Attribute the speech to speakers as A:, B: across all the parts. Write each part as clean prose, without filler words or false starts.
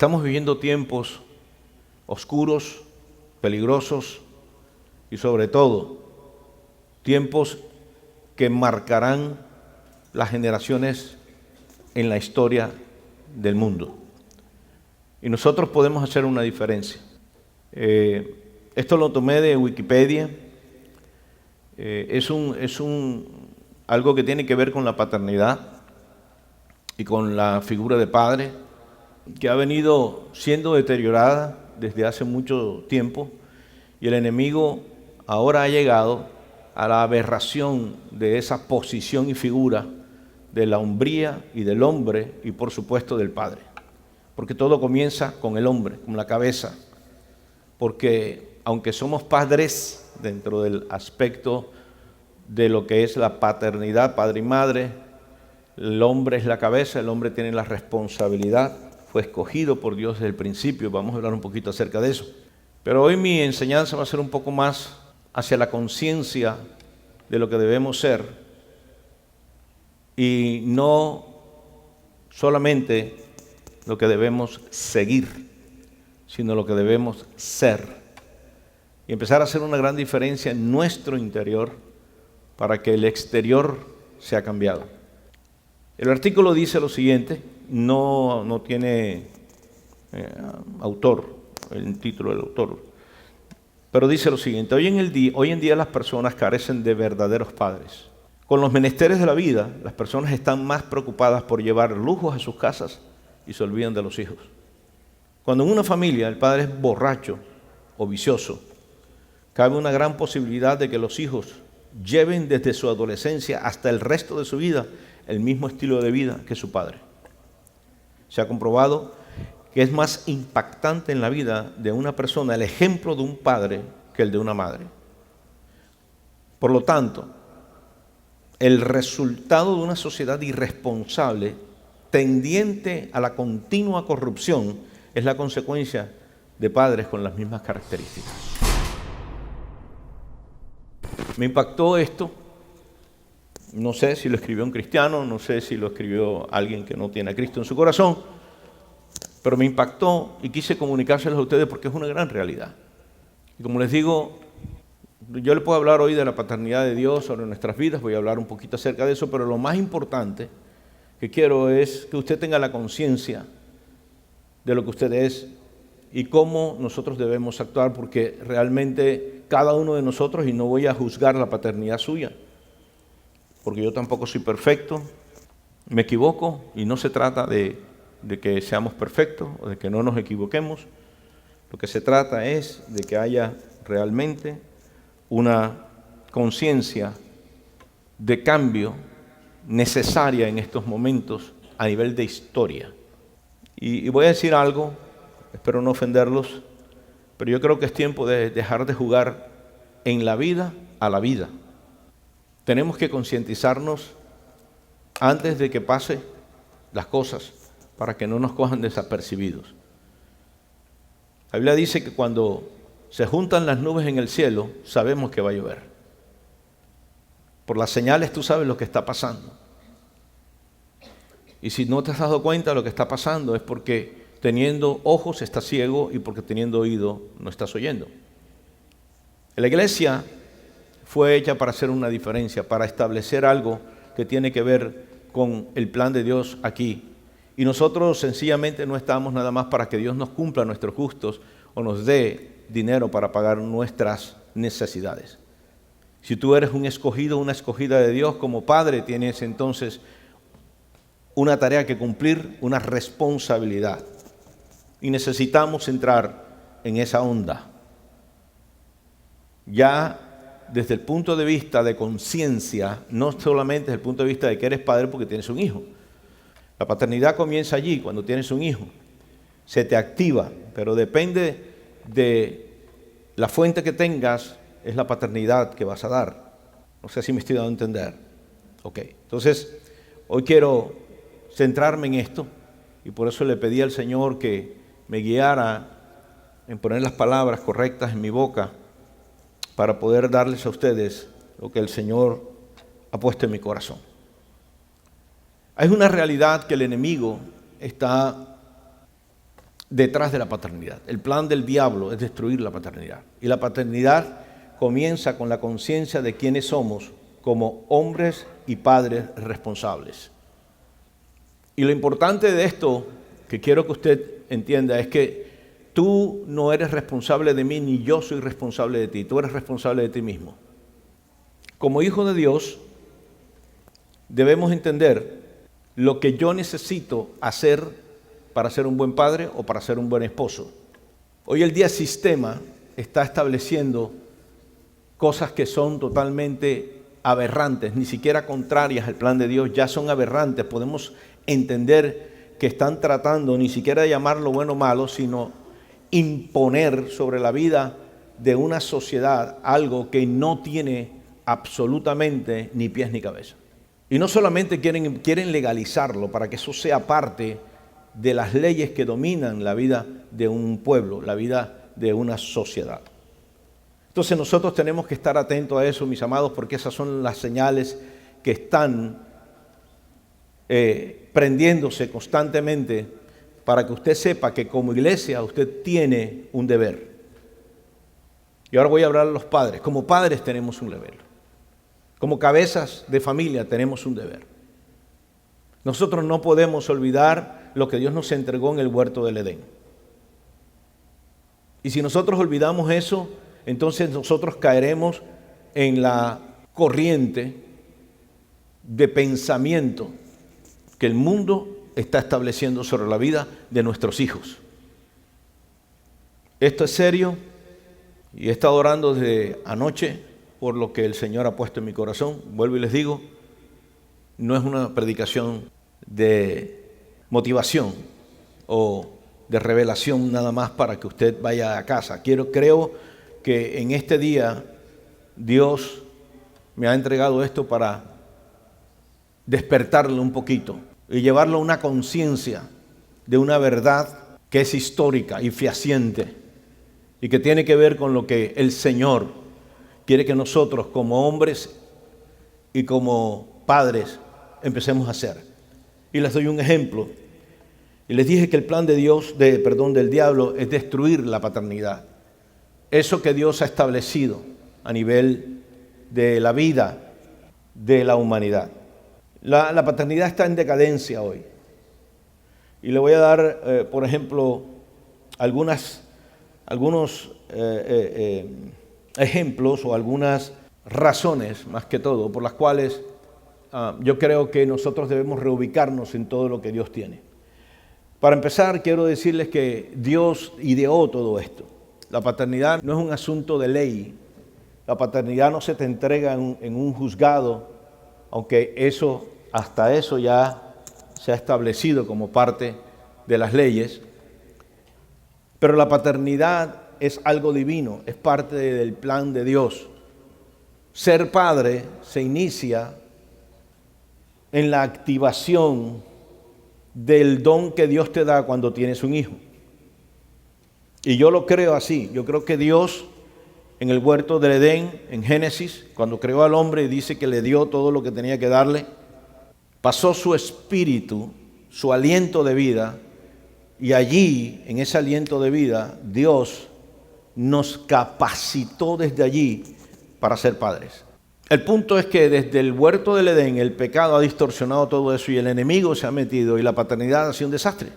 A: Estamos viviendo tiempos oscuros, peligrosos y sobre todo tiempos que marcarán las generaciones en la historia del mundo. Y nosotros podemos hacer una diferencia. Esto lo tomé de Wikipedia. Es algo que tiene que ver con la paternidad y con la figura de padre, que ha venido siendo deteriorada desde hace mucho tiempo, y el enemigo ahora ha llegado a la aberración de esa posición y figura de la hombría y del hombre y por supuesto del padre. Porque todo comienza con el hombre, con la cabeza. Porque aunque somos padres dentro del aspecto de lo que es la paternidad, padre y madre, el hombre es la cabeza, el hombre tiene la responsabilidad, fue escogido por Dios desde el principio. Vamos a hablar un poquito acerca de eso. Pero hoy mi enseñanza va a ser un poco más hacia la conciencia de lo que debemos ser y no solamente lo que debemos seguir, sino lo que debemos ser. Y empezar a hacer una gran diferencia en nuestro interior para que el exterior sea cambiado. El artículo dice lo siguiente, no tiene autor, el título del autor, pero dice lo siguiente: hoy en día las personas carecen de verdaderos padres. Con los menesteres de la vida, las personas están más preocupadas por llevar lujos a sus casas y se olvidan de los hijos. Cuando en una familia el padre es borracho o vicioso, cabe una gran posibilidad de que los hijos lleven desde su adolescencia hasta el resto de su vida el mismo estilo de vida que su padre. Se ha comprobado que es más impactante en la vida de una persona el ejemplo de un padre que el de una madre. Por lo tanto, el resultado de una sociedad irresponsable, tendiente a la continua corrupción, es la consecuencia de padres con las mismas características. Me impactó esto. No sé si lo escribió un cristiano, no sé si lo escribió alguien que no tiene a Cristo en su corazón, pero me impactó y quise comunicárselos a ustedes porque es una gran realidad. Y como les digo, yo les puedo hablar hoy de la paternidad de Dios sobre nuestras vidas, voy a hablar un poquito acerca de eso, pero lo más importante que quiero es que usted tenga la conciencia de lo que usted es y cómo nosotros debemos actuar, porque realmente cada uno de nosotros, y no voy a juzgar la paternidad suya, porque yo tampoco soy perfecto, me equivoco y no se trata de que seamos perfectos o de que no nos equivoquemos. Lo que se trata es de que haya realmente una conciencia de cambio necesaria en estos momentos a nivel de historia. Y voy a decir algo, espero no ofenderlos, pero yo creo que es tiempo de dejar de jugar en la vida a la vida. Tenemos que concientizarnos antes de que pase las cosas para que no nos cojan desapercibidos. La Biblia dice que cuando se juntan las nubes en el cielo, sabemos que va a llover. Por las señales tú sabes lo que está pasando. Y si no te has dado cuenta de lo que está pasando es porque teniendo ojos estás ciego y porque teniendo oído no estás oyendo. La iglesia fue hecha para hacer una diferencia, para establecer algo que tiene que ver con el plan de Dios aquí. Y nosotros sencillamente no estamos nada más para que Dios nos cumpla nuestros gustos o nos dé dinero para pagar nuestras necesidades. Si tú eres un escogido, una escogida de Dios como padre, tienes entonces una tarea que cumplir, una responsabilidad. Y necesitamos entrar en esa onda. Ya desde el punto de vista de conciencia, no solamente desde el punto de vista de que eres padre porque tienes un hijo. La paternidad comienza allí, cuando tienes un hijo. Se te activa, pero depende de la fuente que tengas, es la paternidad que vas a dar. No sé si me estoy dando a entender. Ok, entonces, hoy quiero centrarme en esto y por eso le pedí al Señor que me guiara en poner las palabras correctas en mi boca para poder darles a ustedes lo que el Señor ha puesto en mi corazón. Hay una realidad que el enemigo está detrás de la paternidad. El plan del diablo es destruir la paternidad. Y la paternidad comienza con la conciencia de quiénes somos como hombres y padres responsables. Y lo importante de esto que quiero que usted entienda es que tú no eres responsable de mí, ni yo soy responsable de ti. Tú eres responsable de ti mismo. Como hijo de Dios, debemos entender lo que yo necesito hacer para ser un buen padre o para ser un buen esposo. Hoy el día el sistema está estableciendo cosas que son totalmente aberrantes, ni siquiera contrarias al plan de Dios, ya son aberrantes. Podemos entender que están tratando ni siquiera de llamarlo bueno o malo, sino imponer sobre la vida de una sociedad algo que no tiene absolutamente ni pies ni cabeza. Y no solamente quieren legalizarlo para que eso sea parte de las leyes que dominan la vida de un pueblo, la vida de una sociedad. Entonces nosotros tenemos que estar atentos a eso, mis amados, porque esas son las señales que están prendiéndose constantemente para que usted sepa que como iglesia usted tiene un deber. Y ahora voy a hablar a los padres. Como padres tenemos un deber. Como cabezas de familia tenemos un deber. Nosotros no podemos olvidar lo que Dios nos entregó en el huerto del Edén. Y si nosotros olvidamos eso, entonces nosotros caeremos en la corriente de pensamiento que el mundo está estableciendo sobre la vida de nuestros hijos. Esto es serio y he estado orando desde anoche por lo que el Señor ha puesto en mi corazón. Vuelvo y les digo, no es una predicación de motivación o de revelación nada más para que usted vaya a casa. Creo que en este día Dios me ha entregado esto para despertarle un poquito y llevarlo a una conciencia de una verdad que es histórica y fehaciente y que tiene que ver con lo que el Señor quiere que nosotros como hombres y como padres empecemos a hacer. Y les doy un ejemplo. Y les dije que el plan de Dios, del diablo, es destruir la paternidad. Eso que Dios ha establecido a nivel de la vida de la humanidad. La paternidad está en decadencia hoy. Y le voy a dar, por ejemplo, algunos ejemplos o algunas razones, más que todo, por las cuales yo creo que nosotros debemos reubicarnos en todo lo que Dios tiene. Para empezar, quiero decirles que Dios ideó todo esto. La paternidad no es un asunto de ley. La paternidad no se te entrega en un juzgado, aunque hasta eso ya se ha establecido como parte de las leyes. Pero la paternidad es algo divino, es parte del plan de Dios. Ser padre se inicia en la activación del don que Dios te da cuando tienes un hijo. Y yo lo creo así. Yo creo que Dios en el huerto del Edén, en Génesis, cuando creó al hombre y dice que le dio todo lo que tenía que darle, pasó su espíritu, su aliento de vida, y allí, en ese aliento de vida, Dios nos capacitó desde allí para ser padres. El punto es que desde el huerto del Edén el pecado ha distorsionado todo eso y el enemigo se ha metido y la paternidad ha sido un desastre.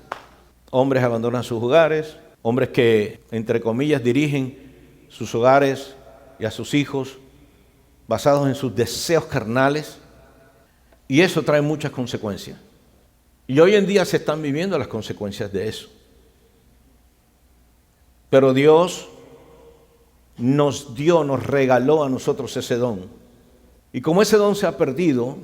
A: Hombres abandonan sus hogares, hombres que, entre comillas, dirigen sus hogares y a sus hijos basados en sus deseos carnales, y eso trae muchas consecuencias. Y hoy en día se están viviendo las consecuencias de eso. Pero Dios nos regaló a nosotros ese don. Y como ese don se ha perdido,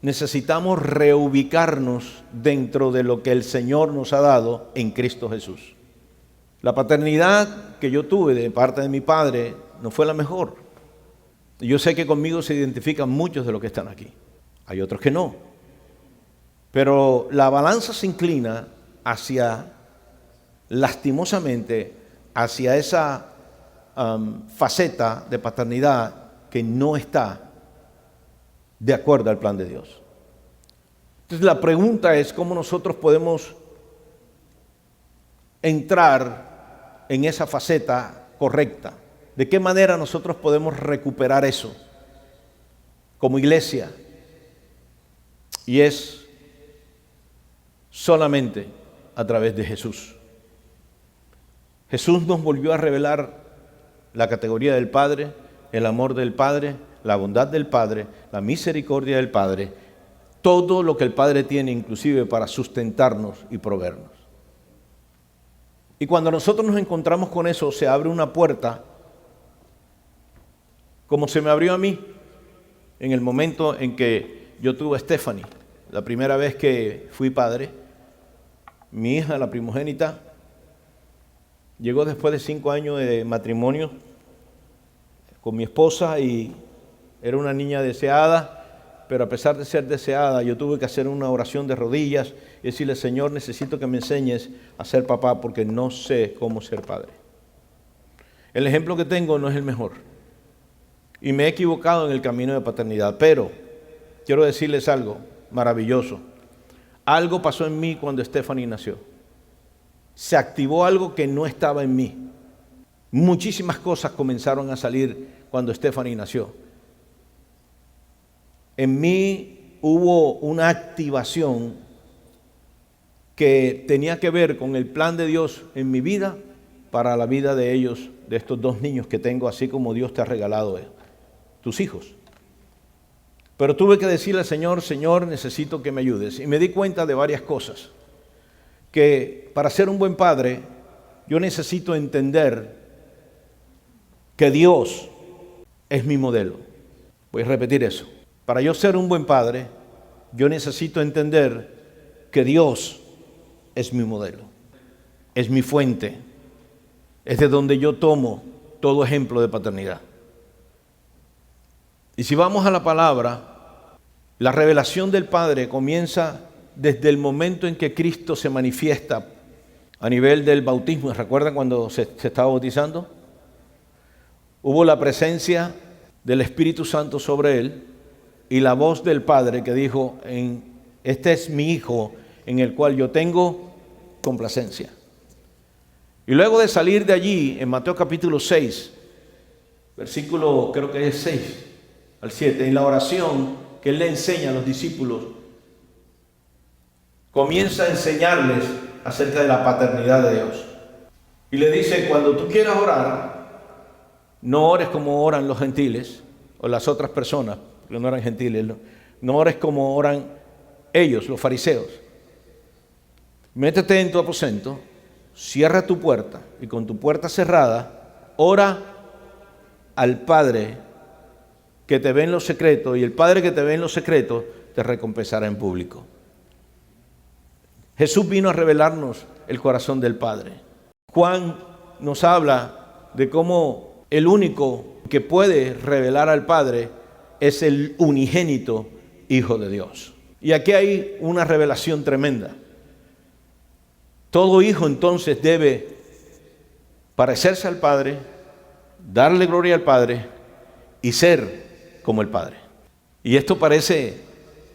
A: necesitamos reubicarnos dentro de lo que el Señor nos ha dado en Cristo Jesús. La paternidad que yo tuve de parte de mi padre no fue la mejor. Y yo sé que conmigo se identifican muchos de los que están aquí. Hay otros que no. Pero la balanza se inclina lastimosamente, hacia esa faceta de paternidad que no está de acuerdo al plan de Dios. Entonces la pregunta es cómo nosotros podemos entrar en esa faceta correcta. ¿De qué manera nosotros podemos recuperar eso como iglesia? Y es solamente a través de Jesús. Jesús nos volvió a revelar la categoría del Padre, el amor del Padre, la bondad del Padre, la misericordia del Padre, todo lo que el Padre tiene inclusive para sustentarnos y proveernos. Y cuando nosotros nos encontramos con eso, se abre una puerta, como se me abrió a mí en el momento en que yo tuve a Stephanie, la primera vez que fui padre. Mi hija, la primogénita, llegó después de 5 años de matrimonio con mi esposa y era una niña deseada, pero a pesar de ser deseada, yo tuve que hacer una oración de rodillas y decirle: Señor, necesito que me enseñes a ser papá porque no sé cómo ser padre. El ejemplo que tengo no es el mejor y me he equivocado en el camino de paternidad, pero quiero decirles algo maravilloso. Algo pasó en mí cuando Stephanie nació. Se activó algo que no estaba en mí. Muchísimas cosas comenzaron a salir cuando Stephanie nació. En mí hubo una activación que tenía que ver con el plan de Dios en mi vida para la vida de ellos, de estos 2 niños que tengo, así como Dios te ha regalado tus hijos. Pero tuve que decirle al Señor: Señor, necesito que me ayudes. Y me di cuenta de varias cosas. Que para ser un buen padre, yo necesito entender que Dios es mi modelo. Voy a repetir eso. Para yo ser un buen padre, yo necesito entender que Dios es mi modelo. Es mi fuente. Es de donde yo tomo todo ejemplo de paternidad. Y si vamos a la palabra, la revelación del Padre comienza desde el momento en que Cristo se manifiesta a nivel del bautismo. ¿Recuerdan cuando se estaba bautizando? Hubo la presencia del Espíritu Santo sobre él y la voz del Padre que dijo: este es mi Hijo en el cual yo tengo complacencia. Y luego de salir de allí, en Mateo capítulo 6, versículo creo que es 6 al 7, en la oración que él le enseña a los discípulos, comienza a enseñarles acerca de la paternidad de Dios. Y le dice: cuando tú quieras orar, no ores como oran los gentiles o las otras personas, porque no eran gentiles, no ores como oran ellos, los fariseos. Métete en tu aposento, cierra tu puerta y con tu puerta cerrada, ora al Padre que te ve en lo secreto, y el Padre que te ve en lo secreto te recompensará en público. Jesús vino a revelarnos el corazón del Padre. Juan nos habla de cómo el único que puede revelar al Padre es el unigénito Hijo de Dios. Y aquí hay una revelación tremenda. Todo hijo entonces debe parecerse al Padre, darle gloria al Padre y ser como el Padre. Y esto parece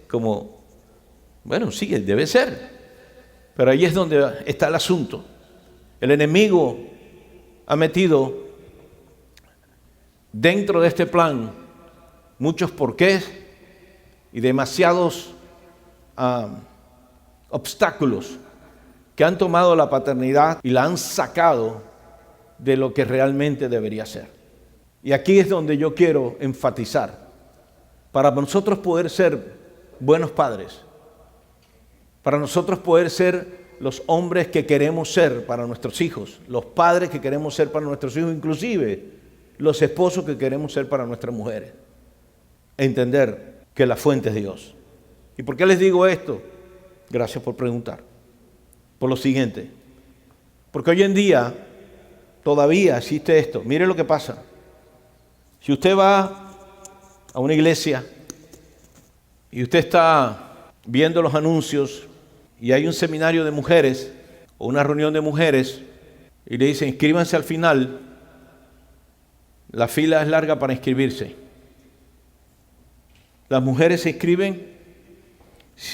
A: como, bueno, sí, debe ser. Pero ahí es donde está el asunto. El enemigo ha metido dentro de este plan muchos porqués y demasiados obstáculos que han tomado la paternidad y la han sacado de lo que realmente debería ser. Y aquí es donde yo quiero enfatizar. Para nosotros poder ser buenos padres, para nosotros poder ser los hombres que queremos ser para nuestros hijos, los padres que queremos ser para nuestros hijos, inclusive los esposos que queremos ser para nuestras mujeres, entender que la fuente es Dios. ¿Y por qué les digo esto? Gracias por preguntar. Por lo siguiente, porque hoy en día todavía existe esto. Mire lo que pasa. Si usted va a una iglesia y usted está viendo los anuncios y hay un seminario de mujeres o una reunión de mujeres y le dicen: inscríbanse al final, la fila es larga para inscribirse. Las mujeres se inscriben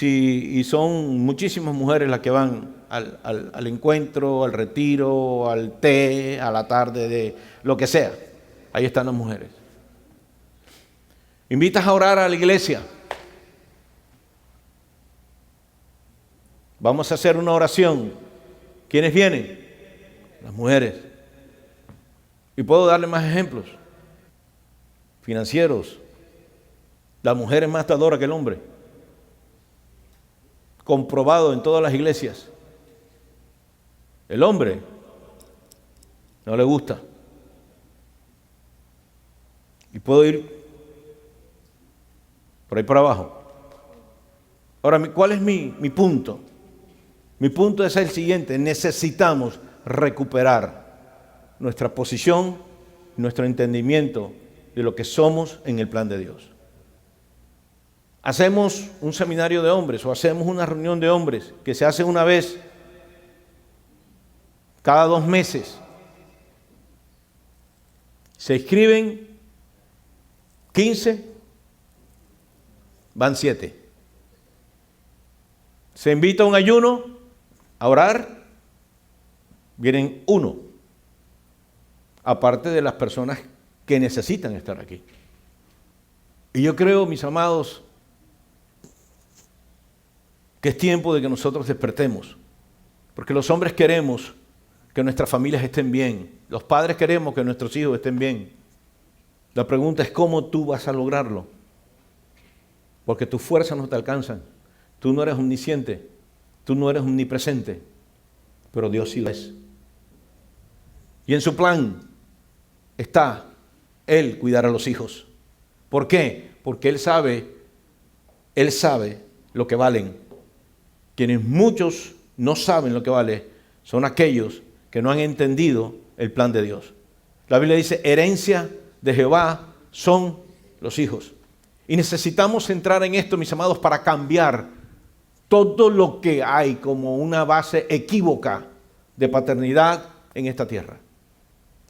A: y son muchísimas mujeres las que van al encuentro, al retiro, al té, a la tarde, de lo que sea. Ahí están las mujeres. Invitas a orar a la iglesia. Vamos a hacer una oración. ¿Quiénes vienen? Las mujeres. Y puedo darle más ejemplos. Financieros. La mujer es más dadora que el hombre. Comprobado en todas las iglesias. El hombre no le gusta. Y puedo ir por ahí por abajo. Ahora, ¿cuál es mi punto? Mi punto es el siguiente: necesitamos recuperar nuestra posición, nuestro entendimiento de lo que somos en el plan de Dios. Hacemos un seminario de hombres o hacemos una reunión de hombres que se hace una vez cada 2 meses. Se inscriben 15, van 7. Se invita a un ayuno a orar, vienen 1, aparte de las personas que necesitan estar aquí. Y yo creo, mis amados, que es tiempo de que nosotros despertemos, porque los hombres queremos que nuestras familias estén bien, los padres queremos que nuestros hijos estén bien. La pregunta es cómo tú vas a lograrlo, porque tus fuerzas no te alcanzan, tú no eres omnisciente, tú no eres omnipresente, pero Dios sí lo es. Y en su plan está Él cuidar a los hijos. ¿Por qué? Porque Él sabe lo que valen. Quienes muchos no saben lo que vale son aquellos que no han entendido el plan de Dios. La Biblia dice, herencia de Jehová son los hijos. Y necesitamos entrar en esto, mis amados, para cambiar todo lo que hay como una base equívoca de paternidad en esta tierra.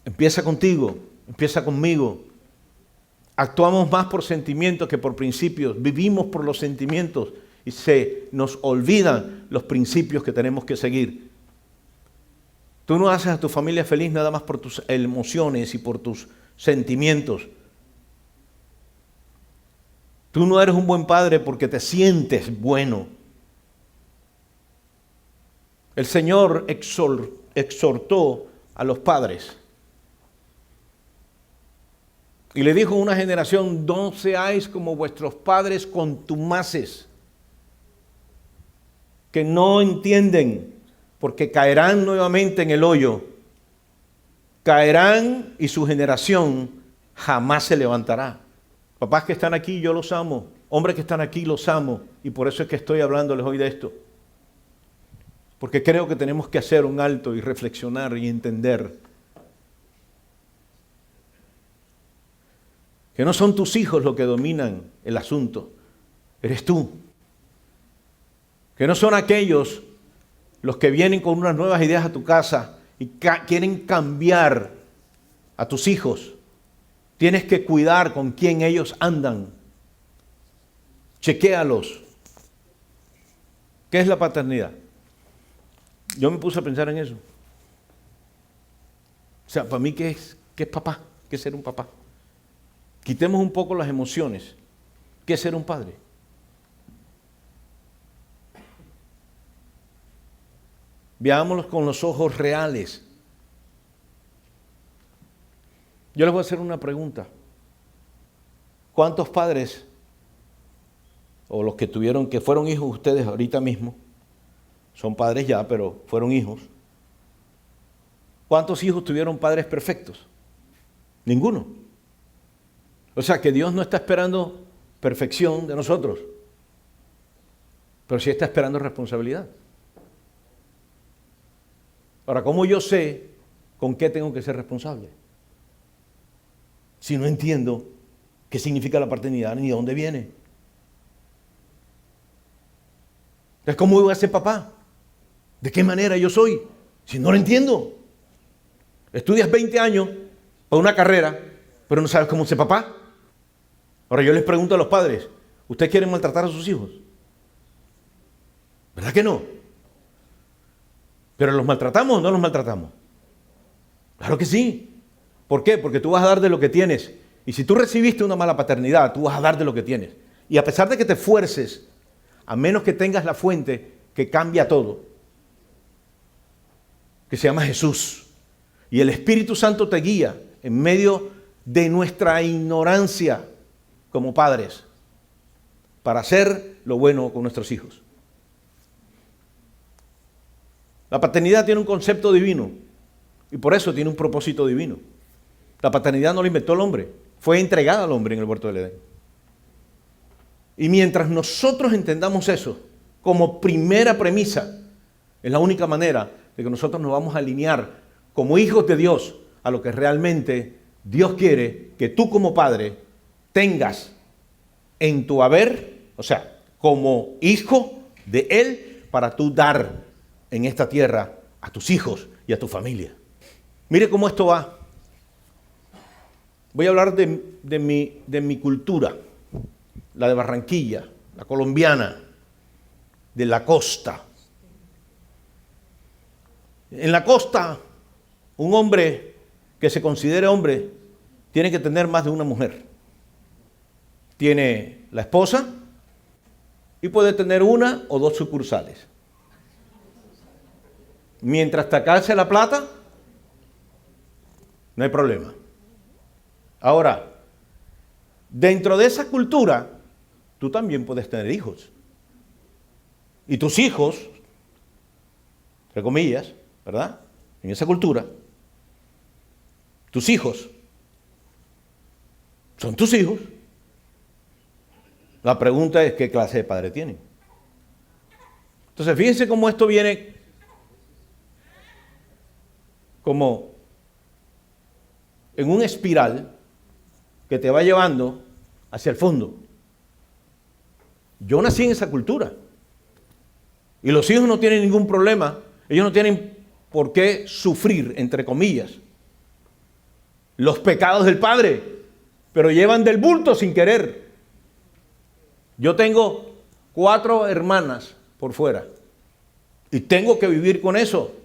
A: Empieza contigo, empieza conmigo. Actuamos más por sentimientos que por principios. Vivimos por los sentimientos y se nos olvidan los principios que tenemos que seguir. Tú no haces a tu familia feliz nada más por tus emociones y por tus sentimientos. Tú no eres un buen padre porque te sientes bueno. El Señor exhortó a los padres y le dijo a una generación, no seáis como vuestros padres contumaces, que no entienden, porque caerán nuevamente en el hoyo. Caerán y su generación jamás se levantará. Papás que están aquí, yo los amo. Hombres que están aquí, los amo. Y por eso es que estoy hablándoles hoy de esto. Porque creo que tenemos que hacer un alto y reflexionar y entender que no son tus hijos los que dominan el asunto, eres tú. Que no son aquellos los que vienen con unas nuevas ideas a tu casa y quieren cambiar a tus hijos. Tienes que cuidar con quién ellos andan. Chequéalos. ¿Qué es la paternidad? Yo me puse a pensar en eso. O sea, para mí, ¿qué es papá? ¿Qué es ser un papá? Quitemos un poco las emociones. ¿Qué es ser un padre? Veámoslos con los ojos reales. Yo les voy a hacer una pregunta. ¿Cuántos padres, o los que fueron hijos ustedes ahorita mismo, son padres ya, pero fueron hijos? ¿Cuántos hijos tuvieron padres perfectos? Ninguno. O sea que Dios no está esperando perfección de nosotros, pero sí está esperando responsabilidad. Ahora, ¿cómo yo sé con qué tengo que ser responsable? Si no entiendo qué significa la paternidad ni de dónde viene. Entonces, ¿cómo voy a ser papá? ¿De qué manera yo soy? Si no lo entiendo. Estudias 20 años para una carrera, pero no sabes cómo ser papá. Ahora yo les pregunto a los padres, ¿ustedes quieren maltratar a sus hijos? ¿Verdad que no? ¿Pero los maltratamos o no los maltratamos? Claro que sí. ¿Por qué? Porque tú vas a dar de lo que tienes. Y si tú recibiste una mala paternidad, tú vas a dar de lo que tienes. Y a pesar de que te esfuerces, a menos que tengas la fuente que cambia todo, que se llama Jesús, y el Espíritu Santo te guía en medio de nuestra ignorancia como padres para hacer lo bueno con nuestros hijos. La paternidad tiene un concepto divino y por eso tiene un propósito divino. La paternidad no la inventó el hombre, fue entregada al hombre en el huerto del Edén. Y mientras nosotros entendamos eso como primera premisa, es la única manera de que nosotros nos vamos a alinear como hijos de Dios a lo que realmente Dios quiere que tú como padre tengas en tu haber, o sea, como hijo de Él, para tú dar en esta tierra a tus hijos y a tu familia. Mire cómo esto va. Voy a hablar de mi cultura, la de Barranquilla, la colombiana, de la costa. En la costa, un hombre que se considere hombre tiene que tener más de una mujer. Tiene la esposa y puede tener una o dos sucursales. Mientras te alcance la plata, no hay problema. Ahora, dentro de esa cultura, tú también puedes tener hijos. Y tus hijos, entre comillas, ¿verdad? En esa cultura, tus hijos son tus hijos. La pregunta es, ¿qué clase de padre tienen? Entonces, fíjense cómo esto viene como en un espiral que te va llevando hacia el fondo. Yo nací en esa cultura. Y los hijos no tienen ningún problema. Ellos no tienen por qué sufrir, entre comillas, los pecados del padre, pero llevan del bulto sin querer. Yo tengo 4 hermanas por fuera y tengo que vivir con eso.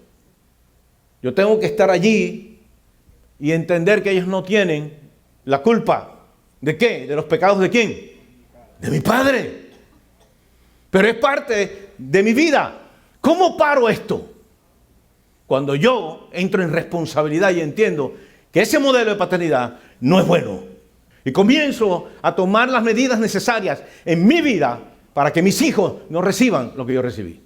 A: Yo tengo que estar allí y entender que ellos no tienen la culpa. ¿De qué? ¿De los pecados de quién? De mi padre. Pero es parte de mi vida. ¿Cómo paro esto? Cuando yo entro en responsabilidad y entiendo que ese modelo de paternidad no es bueno. Y comienzo a tomar las medidas necesarias en mi vida para que mis hijos no reciban lo que yo recibí.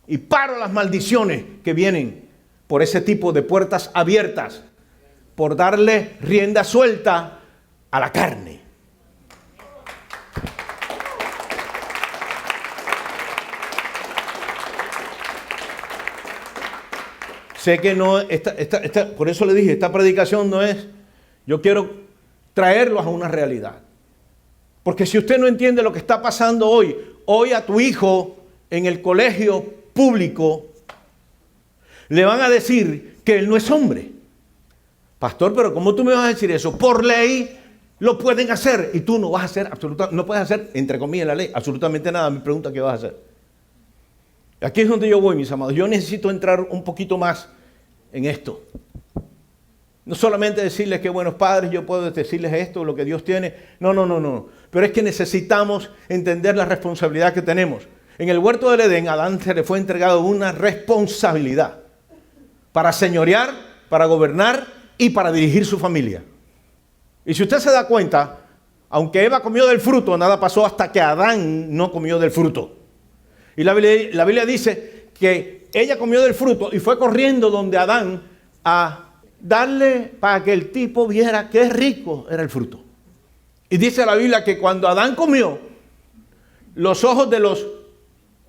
A: Y paro las maldiciones que vienen por ese tipo de puertas abiertas, por darle rienda suelta a la carne. Sé que no, por eso le dije, esta predicación no es, yo quiero traerlos a una realidad. Porque si usted no entiende lo que está pasando hoy a tu hijo en el colegio público, le van a decir que él no es hombre. Pastor, pero ¿cómo tú me vas a decir eso? Por ley lo pueden hacer y tú no vas a hacer no puedes hacer, entre comillas, la ley, absolutamente nada. Me pregunta qué vas a hacer. Aquí es donde yo voy, mis amados. Yo necesito entrar un poquito más en esto. No solamente decirles que buenos padres, yo puedo decirles esto, lo que Dios tiene. No. Pero es que necesitamos entender la responsabilidad que tenemos. En el huerto del Edén, a Adán se le fue entregado una responsabilidad para señorear, para gobernar y para dirigir su familia. Y si usted se da cuenta, aunque Eva comió del fruto, nada pasó hasta que Adán no comió del fruto. Y la Biblia dice que ella comió del fruto y fue corriendo donde Adán a darle para que el tipo viera qué rico era el fruto. Y dice la Biblia que cuando Adán comió, los ojos de los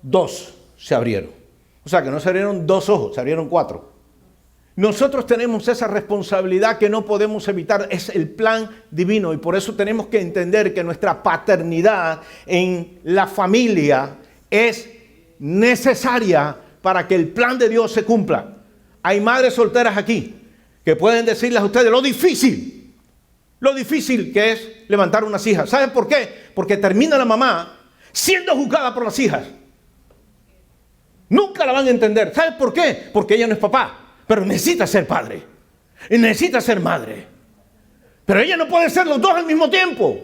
A: 2 se abrieron. O sea que no se abrieron 2 ojos, se abrieron 4. Nosotros tenemos esa responsabilidad que no podemos evitar, es el plan divino. Y por eso tenemos que entender que nuestra paternidad en la familia es necesaria para que el plan de Dios se cumpla. Hay madres solteras aquí que pueden decirles a ustedes lo difícil que es levantar unas hijas. ¿Saben por qué? Porque termina la mamá siendo juzgada por las hijas. Nunca la van a entender. ¿Sabes por qué? Porque ella no es papá, pero necesita ser padre. Y necesita ser madre. Pero ella no puede ser los dos al mismo tiempo.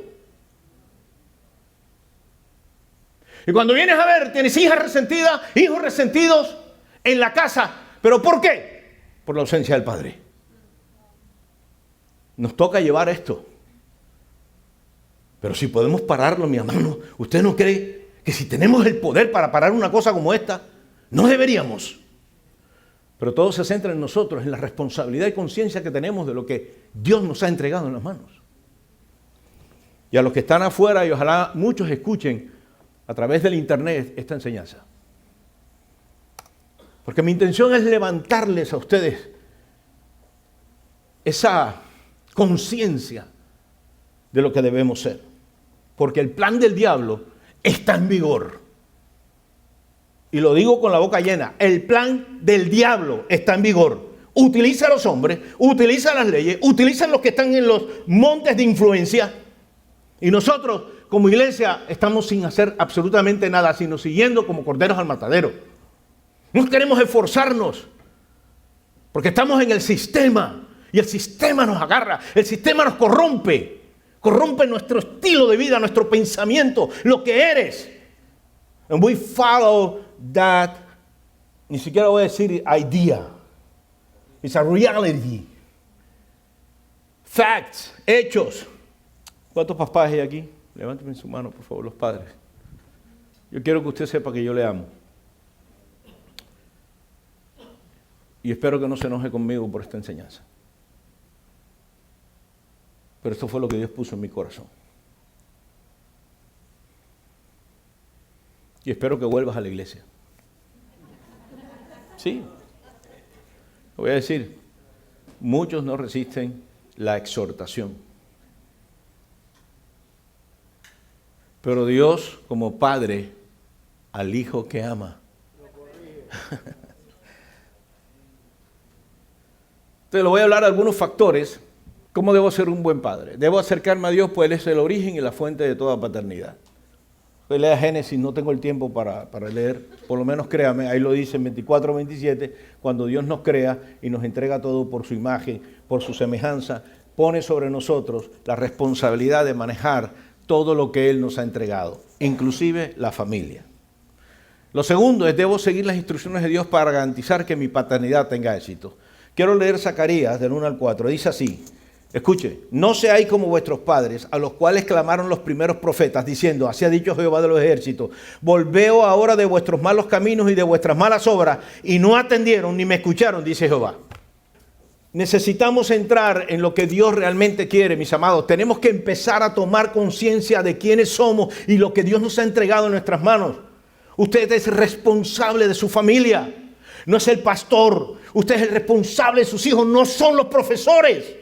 A: Y cuando vienes a ver, tienes hijas resentidas, hijos resentidos en la casa. ¿Pero por qué? Por la ausencia del padre. Nos toca llevar esto. Pero si podemos pararlo, mi hermano, ¿usted no cree que si tenemos el poder para parar una cosa como esta, no deberíamos? Pero todo se centra en nosotros, en la responsabilidad y conciencia que tenemos de lo que Dios nos ha entregado en las manos. Y a los que están afuera, y ojalá muchos escuchen a través del internet esta enseñanza. Porque mi intención es levantarles a ustedes esa conciencia de lo que debemos ser. Porque el plan del diablo está en vigor. Y lo digo con la boca llena. El plan del diablo está en vigor. Utiliza a los hombres, utiliza las leyes, utiliza a los que están en los montes de influencia. Y nosotros, como iglesia, estamos sin hacer absolutamente nada, sino siguiendo como corderos al matadero. No queremos esforzarnos, porque estamos en el sistema. Y el sistema nos agarra, el sistema nos corrompe. Corrompe nuestro estilo de vida, nuestro pensamiento, lo que eres. And we follow that, ni siquiera voy a decir idea. It's a reality. Facts, hechos. ¿Cuántos papás hay aquí? Levánteme su mano, por favor, los padres. Yo quiero que usted sepa que yo le amo. Y espero que no se enoje conmigo por esta enseñanza. Pero esto fue lo que Dios puso en mi corazón. Y espero que vuelvas a la iglesia. Sí. Lo voy a decir. Muchos no resisten la exhortación. Pero Dios, como padre, al hijo que ama. Te lo voy a hablar de algunos factores. ¿Cómo debo ser un buen padre? Debo acercarme a Dios, pues Él es el origen y la fuente de toda paternidad. Pues lea Génesis, no tengo el tiempo para leer, por lo menos créame, ahí lo dice en 24-27, cuando Dios nos crea y nos entrega todo por su imagen, por su semejanza, pone sobre nosotros la responsabilidad de manejar todo lo que Él nos ha entregado, inclusive la familia. Lo segundo es, debo seguir las instrucciones de Dios para garantizar que mi paternidad tenga éxito. Quiero leer Zacarías del 1 al 4, dice así. Escuche, no seáis como vuestros padres, a los cuales clamaron los primeros profetas, diciendo, así ha dicho Jehová de los ejércitos, volveos ahora de vuestros malos caminos y de vuestras malas obras, y no atendieron ni me escucharon, dice Jehová. Necesitamos entrar en lo que Dios realmente quiere, mis amados. Tenemos que empezar a tomar conciencia de quiénes somos y lo que Dios nos ha entregado en nuestras manos. Usted es responsable de su familia, no es el pastor. Usted es el responsable de sus hijos, no son los profesores.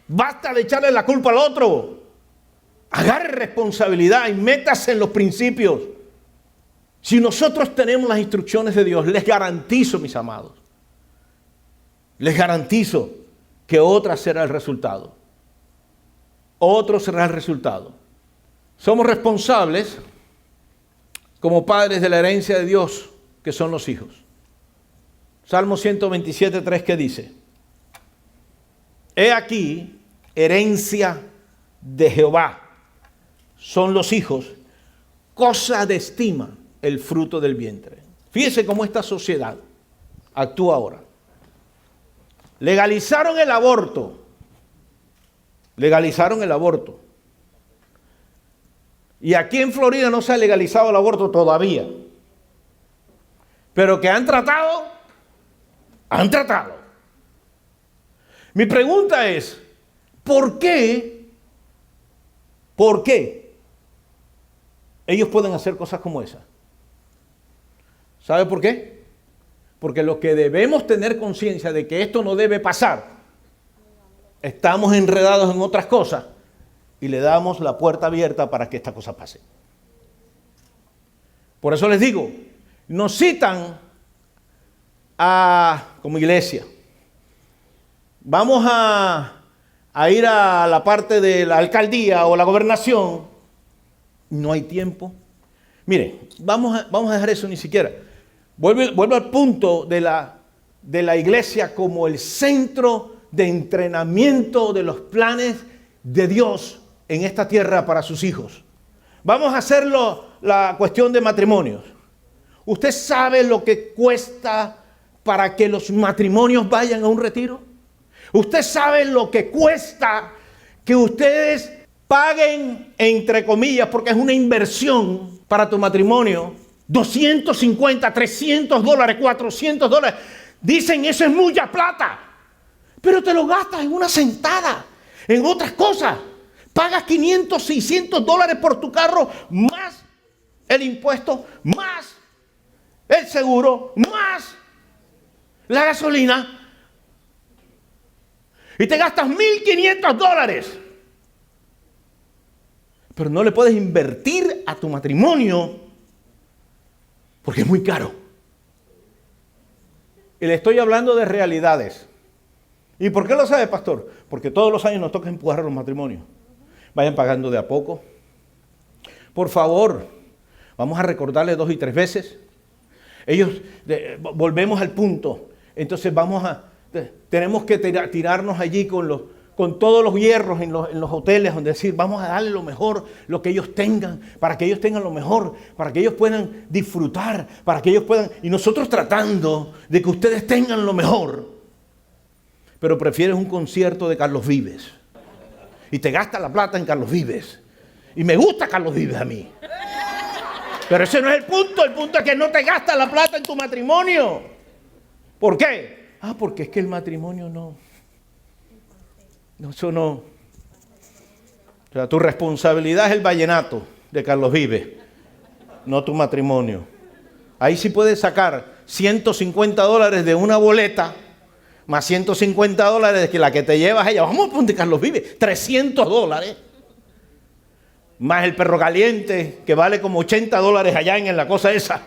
A: Basta de echarle la culpa al otro. Agarre responsabilidad y métase en los principios. Si nosotros tenemos las instrucciones de Dios, les garantizo, mis amados, les garantizo que otra será el resultado. Otro será el resultado. Somos responsables como padres de la herencia de Dios, que son los hijos. Salmo 127:3, ¿qué dice? He aquí, herencia de Jehová son los hijos, cosa de estima el fruto del vientre. Fíjese cómo esta sociedad actúa ahora. Legalizaron el aborto. Legalizaron el aborto. Y aquí en Florida no se ha legalizado el aborto todavía. Pero que han tratado, han tratado. Mi pregunta es, ¿por qué ellos pueden hacer cosas como esa? ¿Sabe por qué? Porque lo que debemos tener conciencia de que esto no debe pasar, estamos enredados en otras cosas y le damos la puerta abierta para que esta cosa pase. Por eso les digo, nos citan como iglesia. Vamos a ir a la parte de la alcaldía o la gobernación. No hay tiempo. Mire, vamos a dejar eso ni siquiera. Vuelvo al punto de la iglesia como el centro de entrenamiento de los planes de Dios en esta tierra para sus hijos. Vamos a hacerlo la cuestión de matrimonios. ¿Usted sabe lo que cuesta para que los matrimonios vayan a un retiro? ¿Usted sabe lo que cuesta que ustedes paguen, entre comillas, porque es una inversión para tu matrimonio, $250, $300, $400? Dicen, eso es mucha plata, pero te lo gastas en una sentada, en otras cosas. Pagas $500, $600 por tu carro, más el impuesto, más el seguro, más la gasolina, y te gastas $1,500. Pero no le puedes invertir a tu matrimonio porque es muy caro. Y le estoy hablando de realidades. ¿Y por qué lo sabe, pastor? Porque todos los años nos toca empujar a los matrimonios. Vayan pagando de a poco. Por favor, vamos a recordarle 2 y 3 veces. Volvemos al punto. Entonces tenemos que tirarnos allí con todos los hierros en los hoteles, donde decir, vamos a darle lo mejor, lo que ellos tengan, para que ellos tengan lo mejor, para que ellos puedan disfrutar, para que ellos puedan, y nosotros tratando de que ustedes tengan lo mejor. Pero prefieres un concierto de Carlos Vives y te gastas la plata en Carlos Vives, y me gusta Carlos Vives a mí, pero ese no es el punto es que no te gastas la plata en tu matrimonio. ¿Por qué? Porque es que el matrimonio no, eso no. O sea, tu responsabilidad es el vallenato de Carlos Vives, no tu matrimonio. Ahí sí puedes sacar $150 de una boleta, más $150 de que la que te llevas ella. Vamos a poner Carlos Vives, $300. Más el perro caliente, que vale como $80 allá en la cosa esa.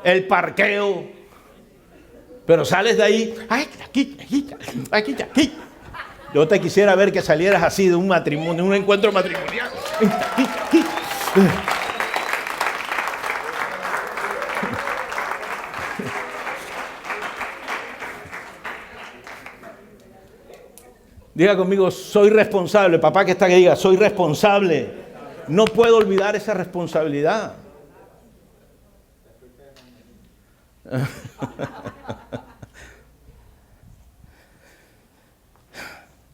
A: El parqueo. Pero sales de ahí, aquí. Yo te quisiera ver que salieras así de un matrimonio, de un encuentro matrimonial. Aquí. Diga conmigo, soy responsable. Papá que está que diga, soy responsable. No puedo olvidar esa responsabilidad.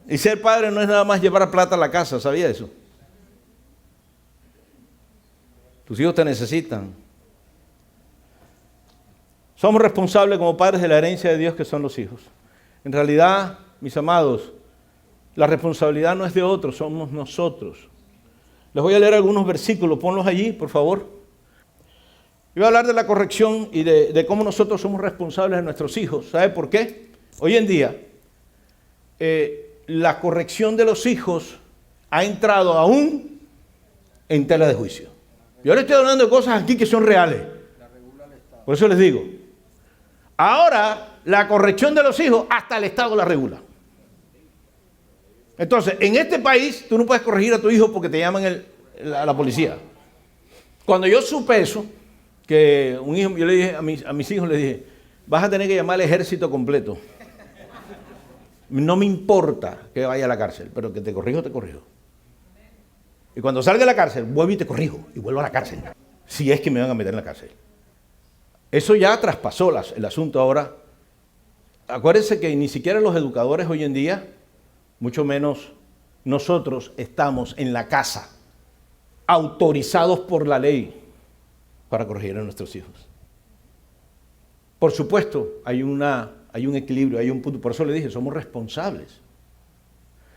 A: Y ser padre no es nada más llevar plata a la casa, ¿sabía eso? Tus hijos te necesitan. Somos responsables como padres de la herencia de Dios que son los hijos. En realidad, mis amados, la responsabilidad no es de otros, somos nosotros. Les voy a leer algunos versículos, ponlos allí, por favor. Y voy a hablar de la corrección y de cómo nosotros somos responsables de nuestros hijos. ¿Sabe por qué? Hoy en día, la corrección de los hijos ha entrado aún en tela de juicio. Yo les estoy hablando de cosas aquí que son reales. Por eso les digo, ahora la corrección de los hijos hasta el Estado la regula. Entonces, en este país tú no puedes corregir a tu hijo porque te llaman a la policía. Cuando yo supe eso, que un hijo, yo le dije a mis hijos, les dije, vas a tener que llamar al ejército completo. No me importa que vaya a la cárcel, pero que te corrijo, te corrijo. Y cuando salga de la cárcel, vuelvo y te corrijo y vuelvo a la cárcel. Si es que me van a meter en la cárcel. Eso ya traspasó el asunto ahora. Acuérdense que ni siquiera los educadores hoy en día, mucho menos nosotros, estamos en la casa, autorizados por la ley para corregir a nuestros hijos. Por supuesto, hay un equilibrio, hay un punto. Por eso le dije, somos responsables.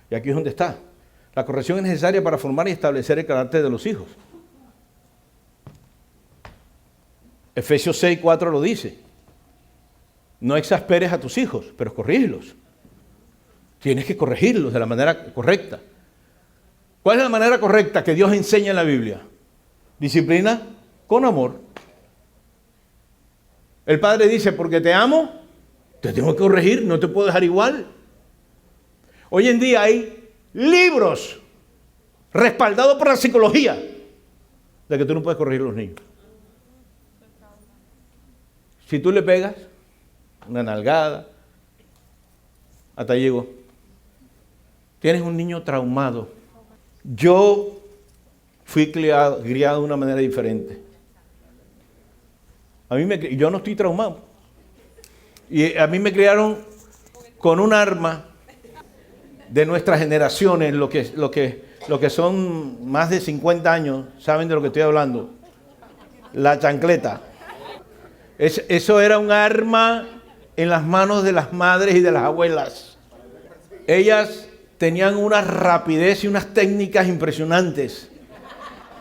A: Y aquí es donde está. La corrección es necesaria para formar y establecer el carácter de los hijos. Efesios 6:4 lo dice. No exasperes a tus hijos, pero corrígelos. Tienes que corregirlos de la manera correcta. ¿Cuál es la manera correcta que Dios enseña en la Biblia? Disciplina con amor. El padre dice, porque te amo, te tengo que corregir, no te puedo dejar igual. Hoy en día hay libros respaldados por la psicología de que tú no puedes corregir a los niños. Si tú le pegas una nalgada, hasta ahí llegó. Tienes un niño traumado. Yo fui criado de una manera diferente. Yo no estoy traumado. Y a mí me criaron con un arma de nuestras generaciones, lo que son más de 50 años, saben de lo que estoy hablando. La chancleta. Eso era un arma en las manos de las madres y de las abuelas. Ellas tenían una rapidez y unas técnicas impresionantes.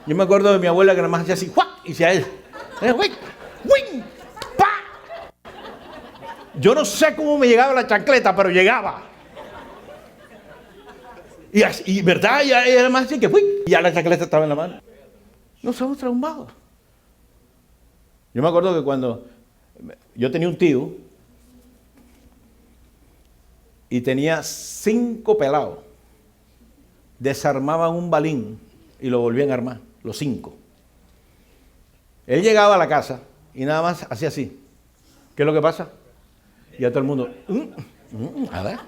A: Yo me acuerdo de mi abuela que nada más hacía así, ¡juac! Y decía él, ¡wing! ¡Pa! Yo no sé cómo me llegaba la chancleta, pero llegaba. Y verdad, y además así que ¡wing! Y ya la chancleta estaba en la mano. No somos traumados. Yo me acuerdo que cuando yo tenía un tío y tenía 5 pelados, desarmaban un balín y lo volvían a armar, los 5. Él llegaba a la casa y nada más hacía así. ¿Qué es lo que pasa? Y a todo el mundo, a ver.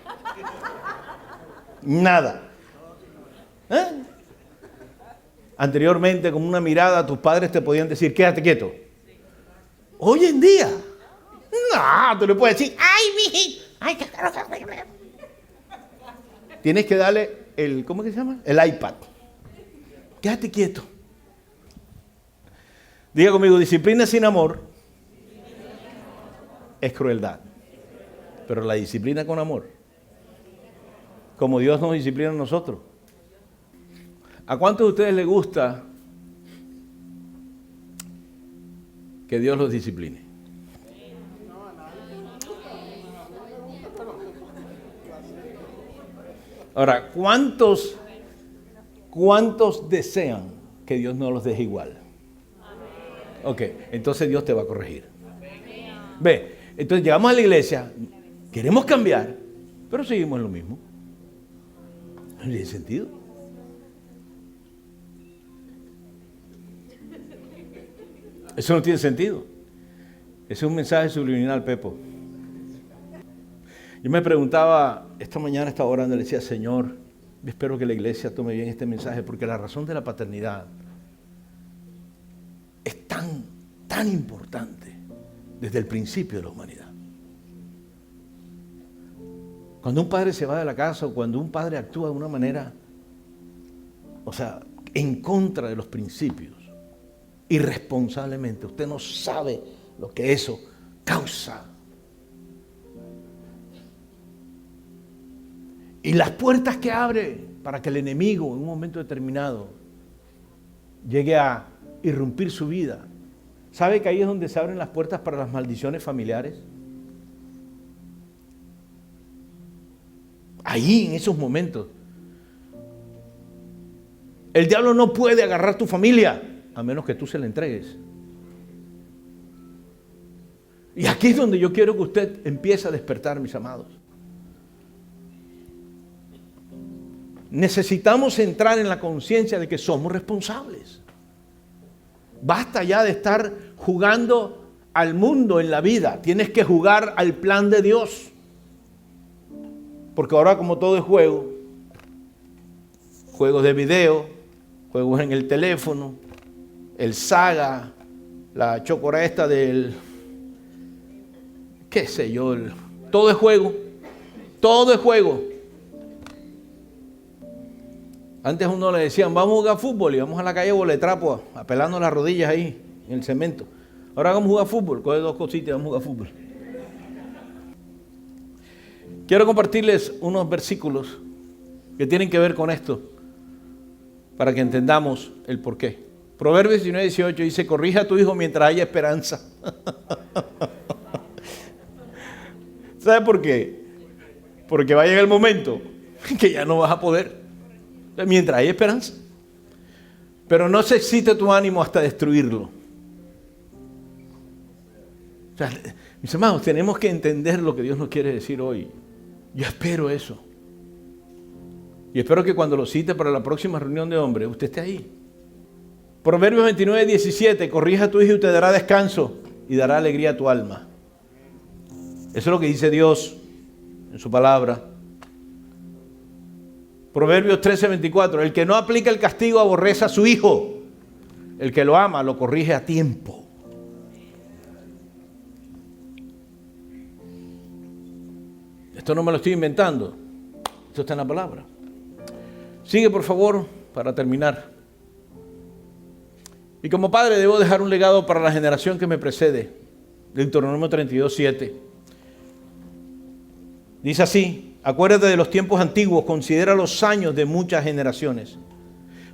A: Nada. Anteriormente, con una mirada, tus padres te podían decir, quédate quieto. Hoy en día, no, tú le puedes decir, ¡ay, mijito! ¡Ay, qué caro! Tienes que darle ¿cómo que se llama? El iPad. Quédate quieto. Diga conmigo, disciplina sin amor es crueldad. Pero la disciplina con amor, como Dios nos disciplina a nosotros. ¿A cuántos de ustedes les gusta que Dios los discipline? Ahora, ¿cuántos desean que Dios no los deje igual? Ok, entonces Dios te va a corregir. Ve, entonces llegamos a la iglesia, queremos cambiar, pero seguimos en lo mismo. No tiene sentido. Eso no tiene sentido. Ese es un mensaje subliminal, Pepo. Yo me preguntaba, esta mañana estaba orando y le decía, Señor, espero que la iglesia tome bien este mensaje, porque la razón de la paternidad es tan importante desde el principio de la humanidad. Cuando un padre se va de la casa o cuando un padre actúa de una manera, o sea, en contra de los principios, irresponsablemente, usted no sabe lo que eso causa. Y las puertas que abre para que el enemigo en un momento determinado llegue a irrumpir su vida. ¿Sabe que ahí es donde se abren las puertas para las maldiciones familiares? Ahí, en esos momentos. El diablo no puede agarrar tu familia a menos que tú se la entregues. Y aquí es donde yo quiero que usted empiece a despertar, mis amados. Necesitamos entrar en la conciencia de que somos responsables. Basta ya de estar jugando al mundo en la vida. Tienes que jugar al plan de Dios. Porque ahora, como todo es juego, juegos de video, juegos en el teléfono, el Saga, la chocora esta del, qué sé yo, todo es juego. Todo es juego. Antes a uno le decían, vamos a jugar fútbol y vamos a la calle boletrapo, apelando las rodillas ahí, en el cemento. Ahora vamos a jugar fútbol, coge 2 cositas y vamos a jugar fútbol. Quiero compartirles unos versículos que tienen que ver con esto, para que entendamos el porqué. Proverbios 19:18 dice, corrige a tu hijo mientras haya esperanza. ¿Sabe por qué? Porque va a llegar el momento que ya no vas a poder. Mientras hay esperanza. Pero no se excite tu ánimo hasta destruirlo. O sea, mis hermanos, tenemos que entender lo que Dios nos quiere decir hoy. Yo espero eso. Y espero que cuando lo cite para la próxima reunión de hombres, usted esté ahí. Proverbios 29:17, corrija a tu hijo y te dará descanso. y dará alegría a tu alma. Eso es lo que dice Dios en su palabra. Proverbios 13:24. El que no aplica el castigo aborrece a su hijo. El que lo ama lo corrige a tiempo. Esto no me lo estoy inventando. Esto está en la palabra. Sigue, por favor, para terminar. Y como padre debo dejar un legado para la generación que me precede. Deuteronomio 32:7. Dice así: acuérdate de los tiempos antiguos, considera los años de muchas generaciones.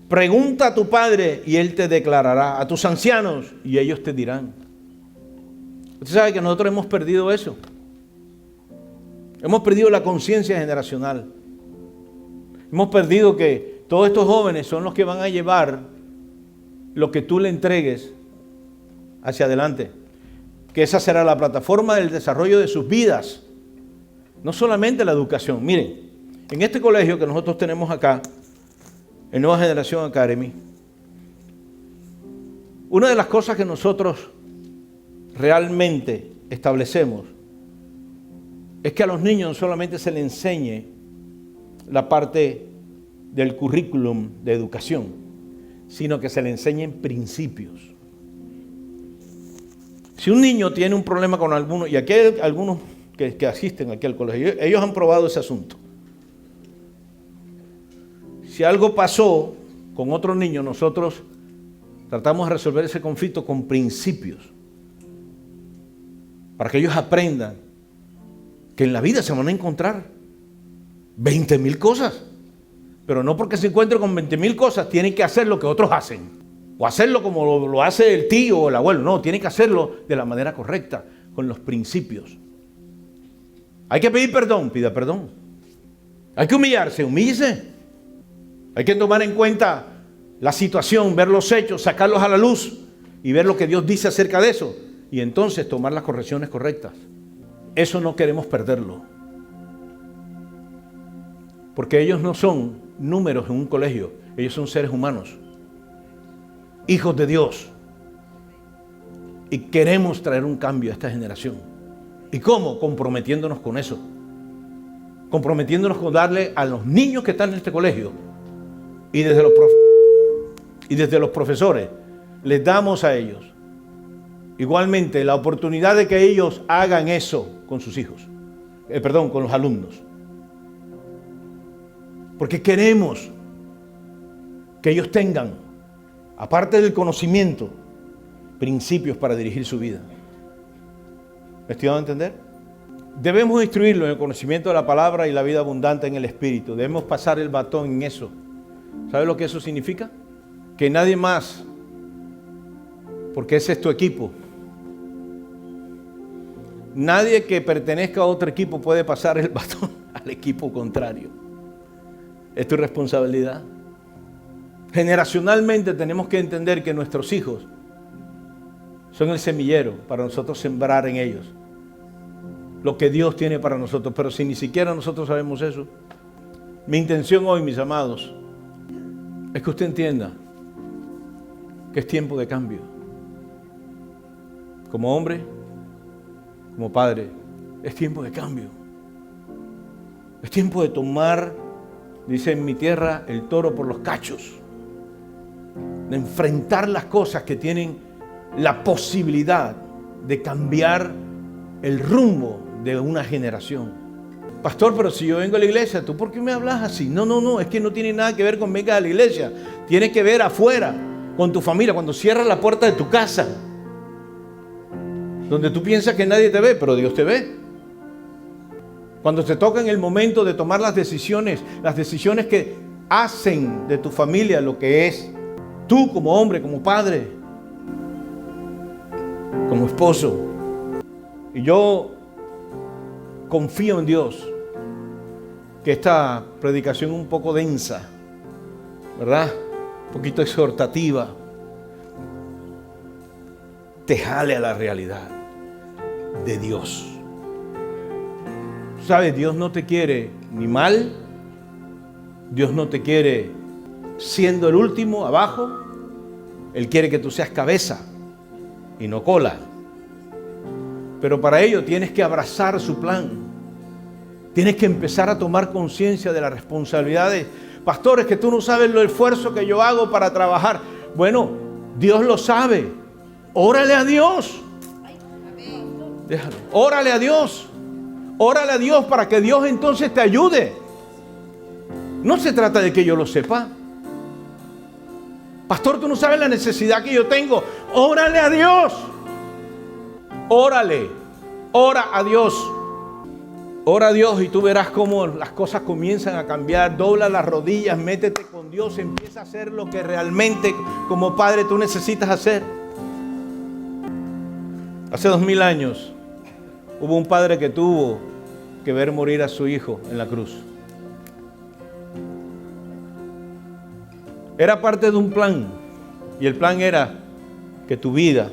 A: Pregunta a tu padre y él te declarará, a tus ancianos y ellos te dirán. Usted sabe que nosotros hemos perdido eso. Hemos perdido la conciencia generacional. Hemos perdido que todos estos jóvenes son los que van a llevar lo que tú le entregues hacia adelante. Que esa será la plataforma del desarrollo de sus vidas. No solamente la educación. Miren, en este colegio que nosotros tenemos acá, en Nueva Generación Academy, una de las cosas que nosotros realmente establecemos es que a los niños no solamente se les enseñe la parte del currículum de educación, sino que se les enseñen principios. Si un niño tiene un problema con alguno, y aquí hay algunos que asisten aquí al colegio, ellos han probado ese asunto. Si algo pasó con otro niño, nosotros tratamos de resolver ese conflicto con principios, para que ellos aprendan que en la vida se van a encontrar 20,000 cosas, pero no porque se encuentren con 20,000 cosas tienen que hacer lo que otros hacen, o hacerlo como lo hace el tío o el abuelo. No, tienen que hacerlo de la manera correcta, con los principios. Hay que pedir perdón, pida perdón. Hay que humillarse, humíllese. Hay que tomar en cuenta la situación, ver los hechos, sacarlos a la luz y ver lo que Dios dice acerca de eso. Y entonces tomar las correcciones correctas. Eso no queremos perderlo. Porque ellos no son números en un colegio. Ellos son seres humanos. Hijos de Dios. Y queremos traer un cambio a esta generación. ¿Y cómo? Comprometiéndonos con eso. Comprometiéndonos con darle a los niños que están en este colegio y desde los profesores, les damos a ellos igualmente la oportunidad de que ellos hagan eso con sus hijos, con los alumnos. Porque queremos que ellos tengan, aparte del conocimiento, principios para dirigir su vida. ¿Me estoy dando a entender? Debemos instruirlo en el conocimiento de la palabra y la vida abundante en el Espíritu. Debemos pasar el batón en eso. ¿Sabe lo que eso significa? Que nadie más, porque ese es tu equipo, nadie que pertenezca a otro equipo puede pasar el batón al equipo contrario. Es tu responsabilidad. Generacionalmente tenemos que entender que nuestros hijos son el semillero para nosotros sembrar en ellos lo que Dios tiene para nosotros. Pero si ni siquiera nosotros sabemos eso, mi intención hoy, mis amados, es que usted entienda que es tiempo de cambio. Como hombre, como padre, es tiempo de cambio. Es tiempo de tomar, dice en mi tierra, el toro por los cachos. De enfrentar las cosas que tienen la posibilidad de cambiar el rumbo de una generación. Pastor, pero si yo vengo a la iglesia, ¿tú por qué me hablas así? No, es que no tiene nada que ver con venga a la iglesia. Tiene que ver afuera, con tu familia, cuando cierras la puerta de tu casa, donde tú piensas que nadie te ve, pero Dios te ve. Cuando te toca en el momento de tomar las decisiones que hacen de tu familia lo que es tú como hombre, como padre, como esposo. Y yo confío en Dios que esta predicación un poco densa, ¿verdad? Un poquito exhortativa, te jale a la realidad de Dios. ¿Sabes? Dios no te quiere ni mal, Dios no te quiere siendo el último abajo, Él quiere que tú seas cabeza y no cola. Pero para ello tienes que abrazar su plan. Tienes que empezar a tomar conciencia de las responsabilidades. Pastores, que tú no sabes el esfuerzo que yo hago para trabajar. Bueno, Dios lo sabe. Órale a Dios. Déjalo. Órale a Dios. Órale a Dios para que Dios entonces te ayude. No se trata de que yo lo sepa. Pastor, tú no sabes la necesidad que yo tengo. Órale a Dios. Órale. Ora a Dios. Ora a Dios y tú verás cómo las cosas comienzan a cambiar. Dobla las rodillas, métete con Dios, empieza a hacer lo que realmente como padre tú necesitas hacer. Hace 2000 años hubo un padre que tuvo que ver morir a su hijo en la cruz. Era parte de un plan, y el plan era que tu vida,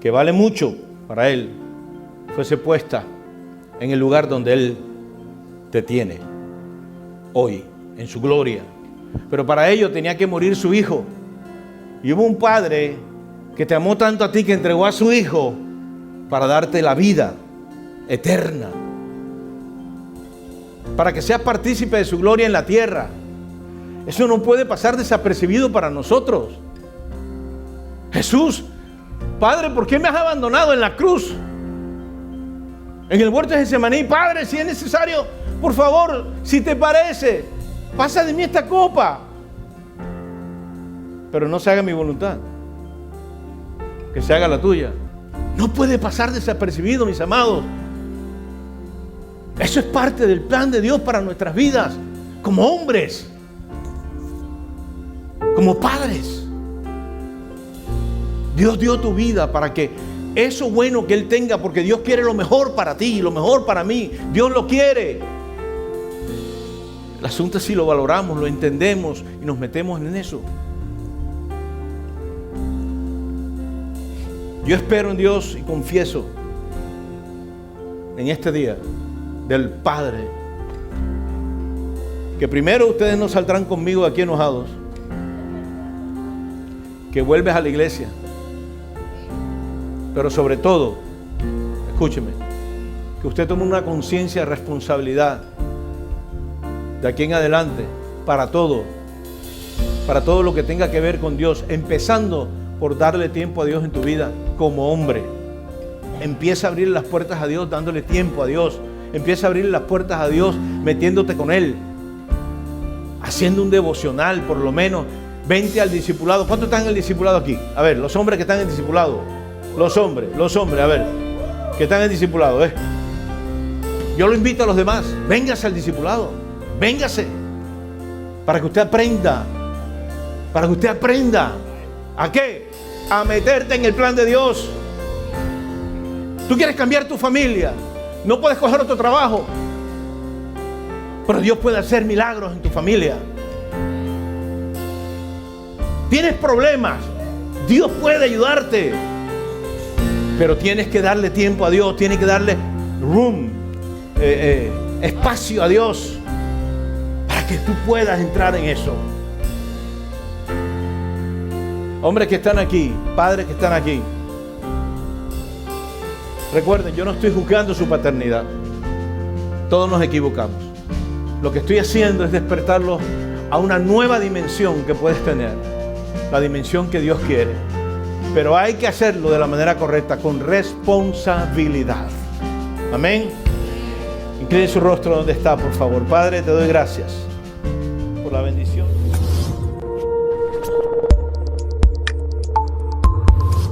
A: que vale mucho para Él, fuese puesta en el lugar donde Él te tiene hoy, en su gloria. Pero para ello tenía que morir su hijo. Y hubo un padre que te amó tanto a ti que entregó a su hijo para darte la vida eterna, para que seas partícipe de su gloria en la tierra. Eso no puede pasar desapercibido para nosotros. Jesús, Padre, ¿por qué me has abandonado en la cruz? En el huerto de Getsemaní, Padre, si es necesario, por favor, si te parece, pasa de mí esta copa. Pero no se haga mi voluntad, que se haga la tuya. No puede pasar desapercibido, mis amados. Eso es parte del plan de Dios para nuestras vidas, como hombres, como padres. Dios dio tu vida para que eso bueno que Él tenga, porque Dios quiere lo mejor para ti, lo mejor para mí. Dios lo quiere. El asunto es si lo valoramos, lo entendemos y nos metemos en eso. Yo espero en Dios y confieso en este día del Padre que primero ustedes no saldrán conmigo aquí enojados, que vuelves a la iglesia, pero sobre todo, escúcheme, que usted tome una conciencia de responsabilidad de aquí en adelante para todo lo que tenga que ver con Dios, empezando por darle tiempo a Dios en tu vida como hombre. Empieza a abrir las puertas a Dios dándole tiempo a Dios. Empieza a abrir las puertas a Dios metiéndote con Él, haciendo un devocional por lo menos. Vente al discipulado. ¿Cuántos están en el discipulado aquí? A ver, los hombres que están en el discipulado. Los hombres, a ver, que están en el discipulado, Yo lo invito a los demás, véngase al discipulado, véngase, para que usted aprenda, ¿a qué? A meterte en el plan de Dios. Tú quieres cambiar tu familia, no puedes coger otro trabajo, pero Dios puede hacer milagros en tu familia. Tienes problemas, Dios puede ayudarte. Pero tienes que darle tiempo a Dios, tienes que darle espacio a Dios para que tú puedas entrar en eso. Hombres que están aquí, padres que están aquí, recuerden, yo no estoy juzgando su paternidad. Todos nos equivocamos. Lo que estoy haciendo es despertarlos a una nueva dimensión que puedes tener, la dimensión que Dios quiere. Pero hay que hacerlo de la manera correcta, con responsabilidad. Amén. Incline su rostro donde está, por favor. Padre, te doy gracias por la bendición.